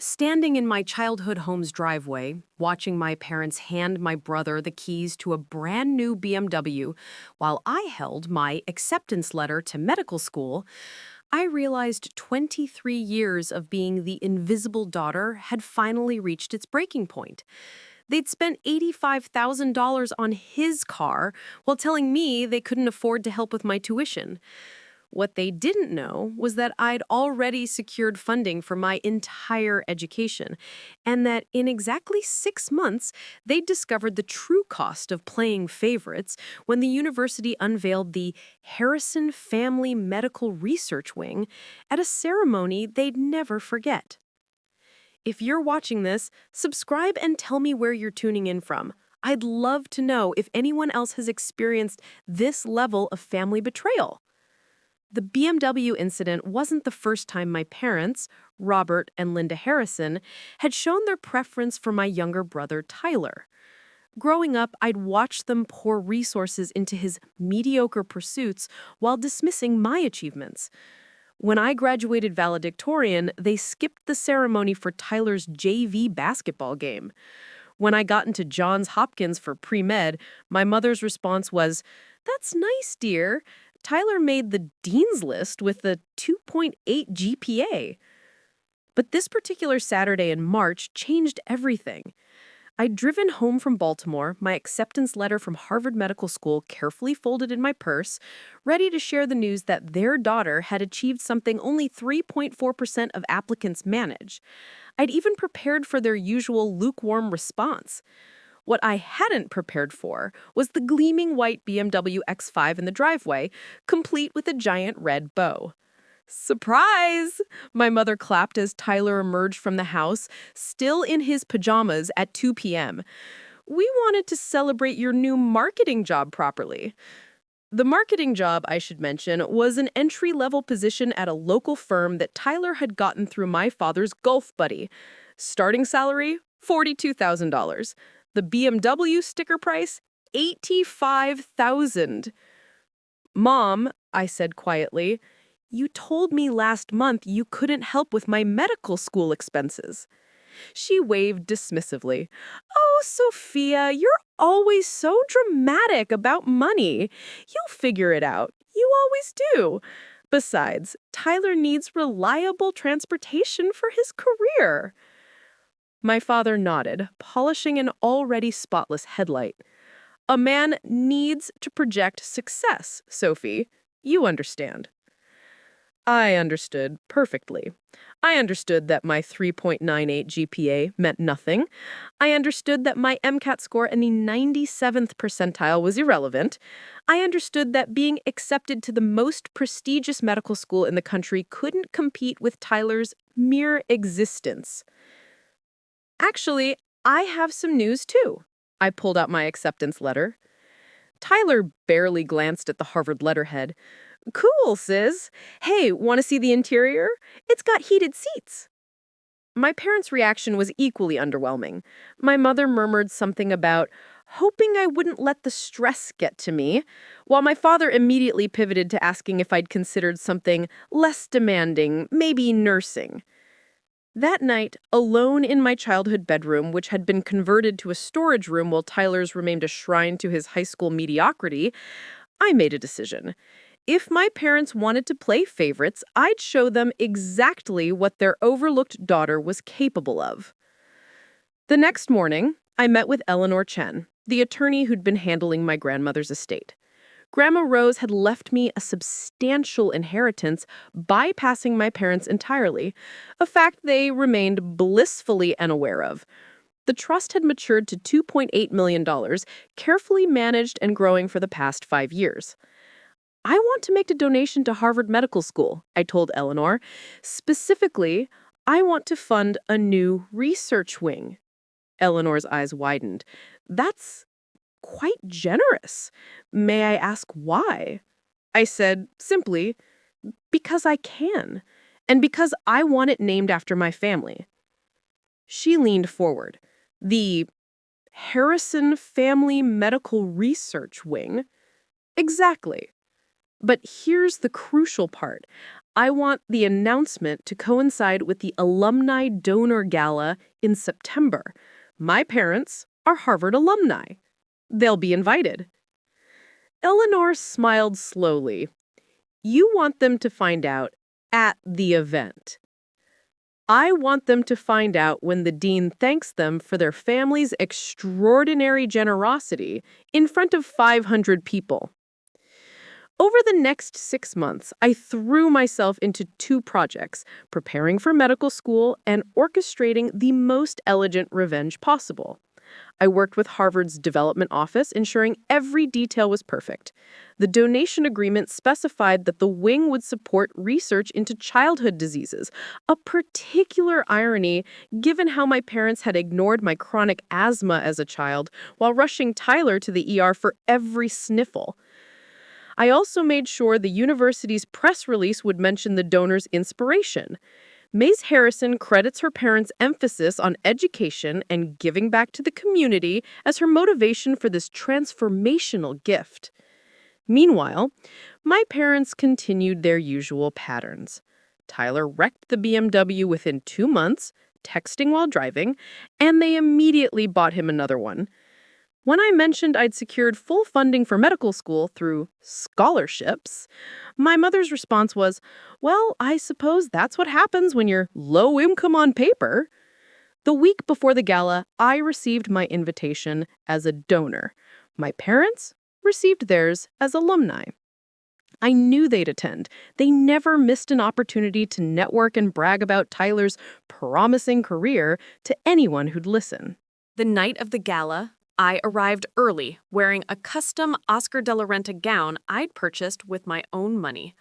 Standing in my childhood home's driveway, watching my parents hand my brother the keys to a brand new BMW while I held my acceptance letter to medical school, I realized 23 years of being the invisible daughter had finally reached its breaking point. They'd spent $85,000 on his car while telling me they couldn't afford to help with my tuition. What they didn't know was that I'd already secured funding for my entire education, and that in exactly 6 months, they'd discovered the true cost of playing favorites when the university unveiled the Harrison Family Medical Research Wing at a ceremony they'd never forget. If you're watching this, subscribe and tell me where you're tuning in from. I'd love to know if anyone else has experienced this level of family betrayal. The BMW incident wasn't the first time my parents, Robert and Linda Harrison, had shown their preference for my younger brother, Tyler. Growing up, I'd watched them pour resources into his mediocre pursuits while dismissing my achievements. When I graduated valedictorian, they skipped the ceremony for Tyler's JV basketball game. When I got into Johns Hopkins for pre-med, my mother's response was, "That's nice, dear. Tyler made the dean's list with a 2.8 GPA." But this particular Saturday in March changed everything. I'd driven home from Baltimore, my acceptance letter from Harvard Medical School carefully folded in my purse, ready to share the news that their daughter had achieved something only 3.4% of applicants manage. I'd even prepared for their usual lukewarm response. What I hadn't prepared for was the gleaming white BMW X5 in the driveway, complete with a giant red bow. "Surprise!" my mother clapped as Tyler emerged from the house, still in his pajamas at 2 p.m. "We wanted to celebrate your new marketing job properly." The marketing job, I should mention, was an entry-level position at a local firm that Tyler had gotten through my father's golf buddy. Starting salary, $42,000. The BMW sticker price, $85,000. "Mom," I said quietly, "you told me last month you couldn't help with my medical school expenses." She waved dismissively. "Oh, Sophia, you're always so dramatic about money. You'll figure it out. You always do. Besides, Tyler needs reliable transportation for his career." My father nodded, polishing an already spotless headlight. "A man needs to project success, Sophie. You understand." I understood perfectly. I understood that my 3.98 GPA meant nothing. I understood that my MCAT score in the 97th percentile was irrelevant. I understood that being accepted to the most prestigious medical school in the country couldn't compete with Tyler's mere existence. "Actually, I have some news too." I pulled out my acceptance letter. Tyler barely glanced at the Harvard letterhead. "Cool, sis. Hey, want to see the interior? It's got heated seats." My parents' reaction was equally underwhelming. My mother murmured something about hoping I wouldn't let the stress get to me, while my father immediately pivoted to asking if I'd considered something less demanding, maybe nursing. That night, alone in my childhood bedroom, which had been converted to a storage room while Tyler's remained a shrine to his high school mediocrity, I made a decision. If my parents wanted to play favorites, I'd show them exactly what their overlooked daughter was capable of. The next morning, I met with Eleanor Chen, the attorney who'd been handling my grandmother's estate. Grandma Rose had left me a substantial inheritance, bypassing my parents entirely, a fact they remained blissfully unaware of. The trust had matured to $2.8 million, carefully managed and growing for the past 5 years. "I want to make a donation to Harvard Medical School," I told Eleanor. "Specifically, I want to fund a new research wing." Eleanor's eyes widened. "That's quite generous. May I ask why?" I said, simply, "Because I can, and because I want it named after my family." She leaned forward. "The Harrison Family Medical Research Wing?" "Exactly. But here's the crucial part. I want the announcement to coincide with the Alumni Donor Gala in September. My parents are Harvard alumni. They'll be invited. Eleanor smiled slowly. You want them to find out at the event. I want them to find out when the dean thanks them for their family's extraordinary generosity in front of 500 people. Over the next 6 months, I threw myself into two projects, preparing for medical school and orchestrating the most elegant revenge possible. I worked with Harvard's development office, ensuring every detail was perfect. The donation agreement specified that the wing would support research into childhood diseases, a particular irony given how my parents had ignored my chronic asthma as a child while rushing Tyler to the ER for every sniffle. I also made sure the university's press release would mention the donor's inspiration. Maze Harrison credits her parents' emphasis on education and giving back to the community as her motivation for this transformational gift. Meanwhile, my parents continued their usual patterns. Tyler wrecked the BMW within 2 months, texting while driving, and they immediately bought him another one. When I mentioned I'd secured full funding for medical school through scholarships, my mother's response was, well, I suppose that's what happens when you're low income on paper. The week before the gala, I received my invitation as a donor. My parents received theirs as alumni. I knew they'd attend. They never missed an opportunity to network and brag about Tyler's promising career to anyone who'd listen. The night of the gala, I arrived early, wearing a custom Oscar de la Renta gown I'd purchased with my own money.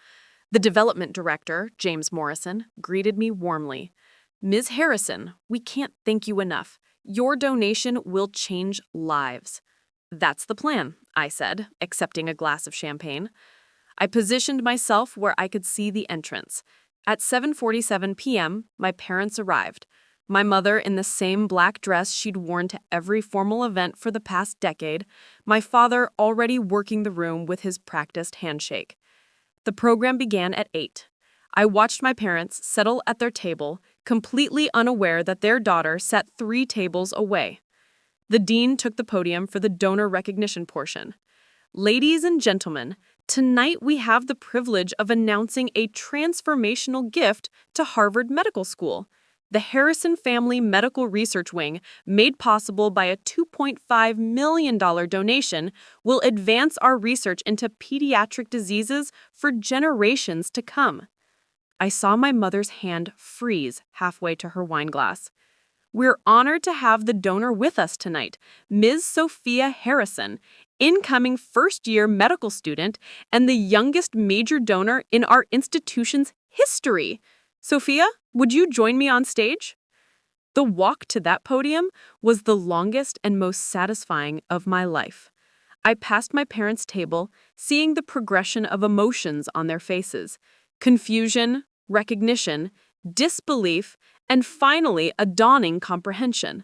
The development director, James Morrison, greeted me warmly. Ms. Harrison, we can't thank you enough. Your donation will change lives. That's the plan, I said, accepting a glass of champagne. I positioned myself where I could see the entrance. At 7:47 p.m., my parents arrived. My mother in the same black dress she'd worn to every formal event for the past decade, my father already working the room with his practiced handshake. The program began at 8. I watched my parents settle at their table, completely unaware that their daughter sat 3 tables away. The dean took the podium for the donor recognition portion. Ladies and gentlemen, tonight we have the privilege of announcing a transformational gift to Harvard Medical School. The Harrison Family Medical Research Wing, made possible by a $2.5 million donation, will advance our research into pediatric diseases for generations to come. I saw my mother's hand freeze halfway to her wine glass. We're honored to have the donor with us tonight, Ms. Sophia Harrison, incoming first-year medical student and the youngest major donor in our institution's history. Sophia, would you join me on stage? The walk to that podium was the longest and most satisfying of my life. I passed my parents' table, seeing the progression of emotions on their faces: confusion, recognition, disbelief, and finally a dawning comprehension.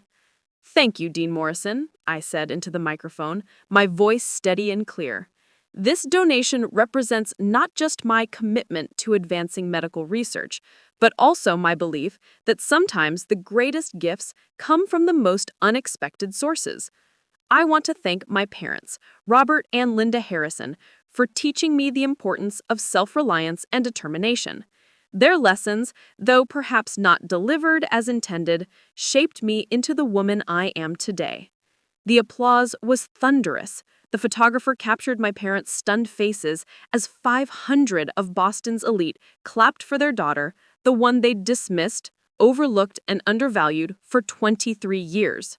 Thank you, Dean Morrison, I said into the microphone, my voice steady and clear. This donation represents not just my commitment to advancing medical research, but also my belief that sometimes the greatest gifts come from the most unexpected sources. I want to thank my parents, Robert and Linda Harrison, for teaching me the importance of self-reliance and determination. Their lessons, though perhaps not delivered as intended, shaped me into the woman I am today. The applause was thunderous. The photographer captured my parents' stunned faces as 500 of Boston's elite clapped for their daughter, the one they'd dismissed, overlooked, and undervalued for 23 years.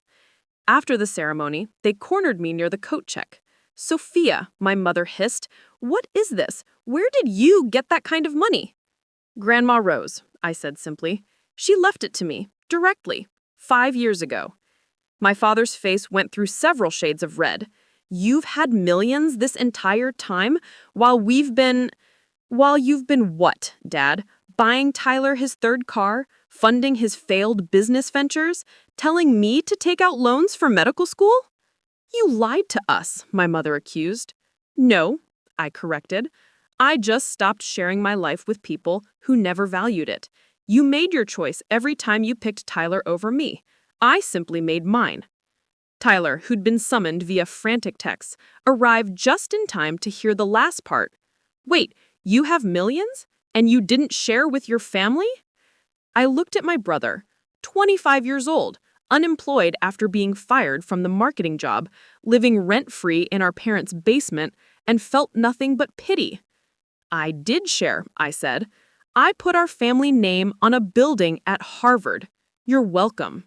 After the ceremony, they cornered me near the coat check. Sophia, my mother hissed, what is this? Where did you get that kind of money? Grandma Rose, I said simply. She left it to me, directly, 5 years ago. My father's face went through several shades of red. You've had millions this entire time while you've been what, Dad? Buying Tyler his third car, funding his failed business ventures, telling me to take out loans for medical school? You lied to us, my mother accused. No, I corrected. I just stopped sharing my life with people who never valued it. You made your choice every time you picked Tyler over me. I simply made mine. Tyler, who'd been summoned via frantic texts, arrived just in time to hear the last part. Wait, you have millions? And you didn't share with your family? I looked at my brother, 25 years old, unemployed after being fired from the marketing job, living rent-free in our parents' basement, and felt nothing but pity. I did share, I said. I put our family name on a building at Harvard. You're welcome.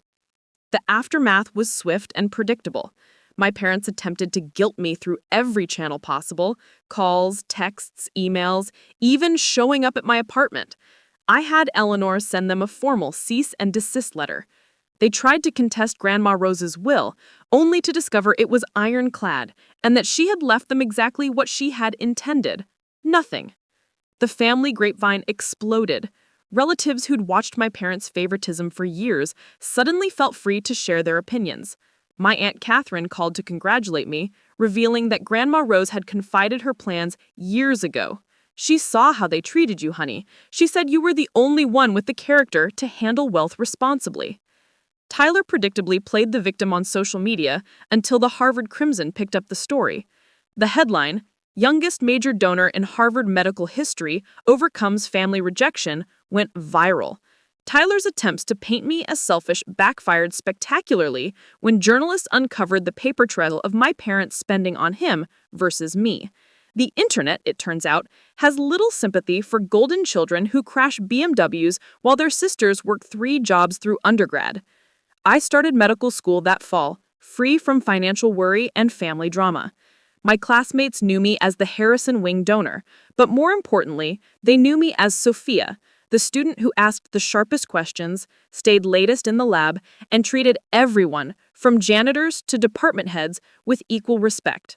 The aftermath was swift and predictable. My parents attempted to guilt me through every channel possible: calls, texts, emails, even showing up at my apartment. I had Eleanor send them a formal cease and desist letter. They tried to contest Grandma Rose's will, only to discover it was ironclad and that she had left them exactly what she had intended: nothing. The family grapevine exploded. Relatives who'd watched my parents' favoritism for years suddenly felt free to share their opinions. My Aunt Catherine called to congratulate me, revealing that Grandma Rose had confided her plans years ago. She saw how they treated you, honey. She said you were the only one with the character to handle wealth responsibly. Tyler predictably played the victim on social media until the Harvard Crimson picked up the story. The headline, "Youngest major donor in Harvard medical history overcomes family rejection," went viral. Tyler's attempts to paint me as selfish backfired spectacularly when journalists uncovered the paper trail of my parents' spending on him versus me. The internet, it turns out, has little sympathy for golden children who crash BMWs while their sisters work 3 jobs through undergrad. I started medical school that fall, free from financial worry and family drama. My classmates knew me as the Harrison Wing donor, but more importantly, they knew me as Sophia, the student who asked the sharpest questions, stayed latest in the lab, and treated everyone, from janitors to department heads, with equal respect.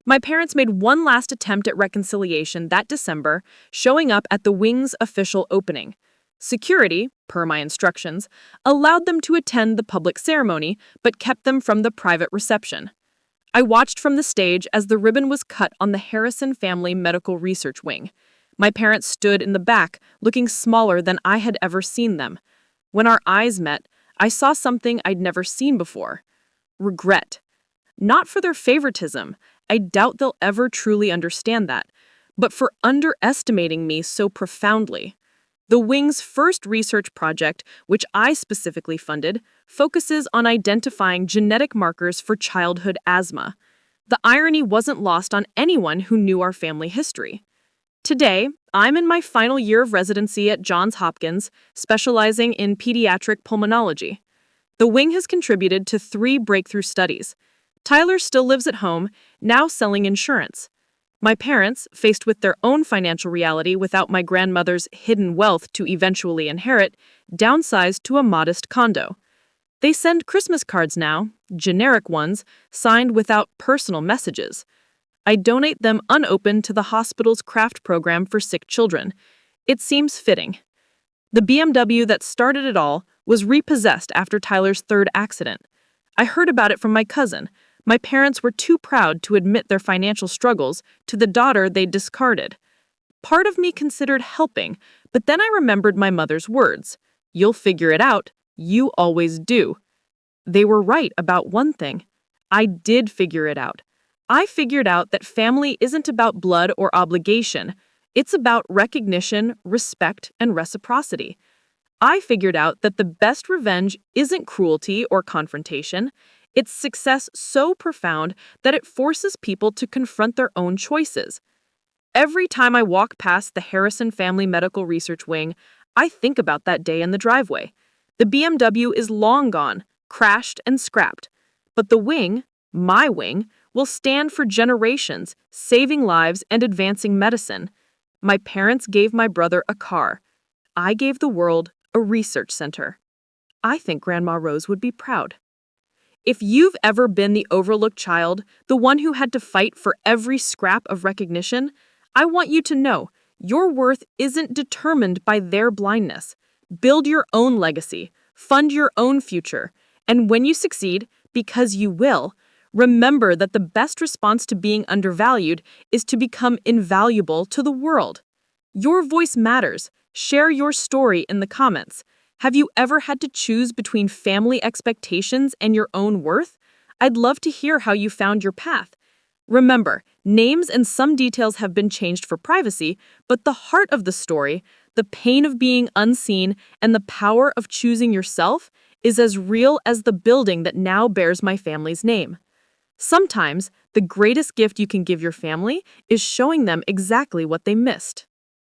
My parents made one last attempt at reconciliation that December, showing up at the Wing's official opening. Security, per my instructions, allowed them to attend the public ceremony, but kept them from the private reception. I watched from the stage as the ribbon was cut on the Harrison Family Medical Research Wing. My parents stood in the back, looking smaller than I had ever seen them. When our eyes met, I saw something I'd never seen before: regret. Not for their favoritism, I doubt they'll ever truly understand that, but for underestimating me so profoundly. The Wing's first research project, which I specifically funded, focuses on identifying genetic markers for childhood asthma. The irony wasn't lost on anyone who knew our family history. Today, I'm in my final year of residency at Johns Hopkins, specializing in pediatric pulmonology. The Wing has contributed to 3 breakthrough studies. Tyler still lives at home, now selling insurance. My parents, faced with their own financial reality without my grandmother's hidden wealth to eventually inherit, downsized to a modest condo. They send Christmas cards now, generic ones, signed without personal messages. I donate them unopened to the hospital's craft program for sick children. It seems fitting. The BMW that started it all was repossessed after Tyler's 3rd accident. I heard about it from my cousin. My parents were too proud to admit their financial struggles to the daughter they'd discarded. Part of me considered helping, but then I remembered my mother's words: "You'll figure it out. You always do." They were right about one thing. I did figure it out. I figured out that family isn't about blood or obligation. It's about recognition, respect, and reciprocity. I figured out that the best revenge isn't cruelty or confrontation. It's success so profound that it forces people to confront their own choices. Every time I walk past the Harrison Family Medical Research Wing, I think about that day in the driveway. The BMW is long gone, crashed and scrapped. But the wing, my wing, will stand for generations, saving lives and advancing medicine. My parents gave my brother a car. I gave the world a research center. I think Grandma Rose would be proud. If you've ever been the overlooked child, the one who had to fight for every scrap of recognition, I want you to know your worth isn't determined by their blindness. Build your own legacy, fund your own future, and when you succeed, because you will, Remember that the best response to being undervalued is to become invaluable to the world. Your voice matters. Share your story in the comments. Have you ever had to choose between family expectations and your own worth? I'd love to hear how you found your path. Remember, names and some details have been changed for privacy, but the heart of the story, the pain of being unseen, and the power of choosing yourself is as real as the building that now bears my family's name. Sometimes, the greatest gift you can give your family is showing them exactly what they missed.